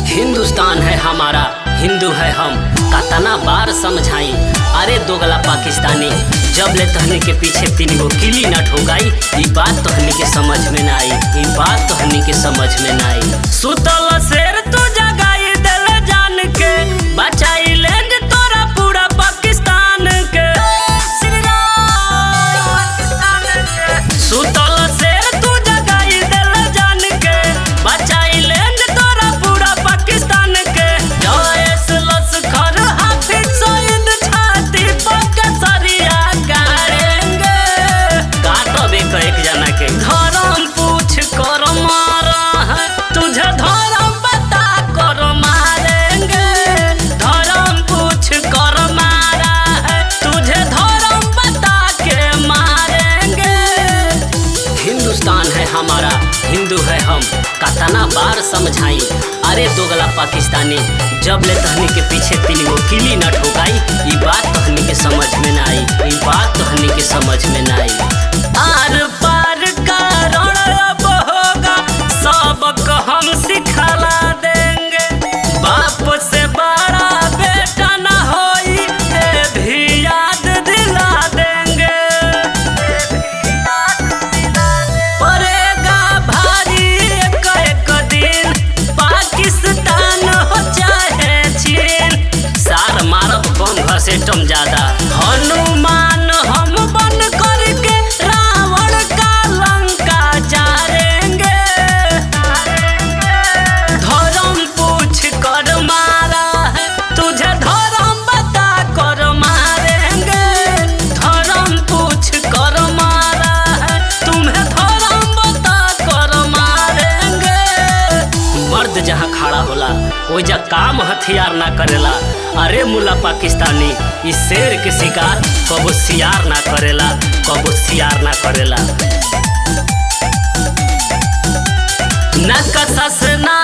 हिंदुस्तान है हमारा, हिंदू है हम, कतना बार समझाई। अरे दोगला पाकिस्तानी, जब ले तहनी के पीछे 3 गो किली न ठोकाई। ई बात तहनी के समझ में ना आई, ई बात तहनी के समझ में ना आई। सुतल शेर तू जगाई दिल जान के, बचाई लेंगे तोरा पूरा पाकिस्तान के। सुतल शेर तू जगाई दिल जान के, बचाई लेंगे तोरा पूरा पाकिस्तान के। जयस लश्कर हाफिज सईद छाती पक्का सरिया काटेंगे। काटब एक जना के। धर्म पूछ कर मारा है तुझे, धर्म बता कर मारेंगे। धर्म पूछ कर मारा है तुझे, धर्म बता के मारेंगे। हिंदुस्तान है हमारा, हिंदू है हम, कतना बार समझाई। अरे दोगला पाकिस्तानी, जब ले तहनी के पीछे 3 गो किली न ठोकाई। ई बात तहनी के समझ में ना आई, ई बात तहनी के समझ में ना आई। आर पार का रण अब होगा, सबक हम सिखला देंगे। बाप से बड़ा बेटा न होई, ये भी याद दिला देंगे। पड़ेगा भारी एक दिन, पाकिस्तान हो चाहे चीन। सार मारब बम घसेटम ज्यादा। हनुमान हम बन करके रावण का लंका जारेंगे। धर्म पूछ कर मारा है तुझे, धर्म बता कर मारेंगे। धर्म पूछ कर मारा है तुम्हें, धर्म बता कर मारेंगे। मर्द जहाँ खड़ा होला वो जा काम हथियार ना करेला। अरे मुला पाकिस्तानी, इस शेर के शिकार कबो सियार ना करेला, कबो सियार ना करेला। ना कसस ना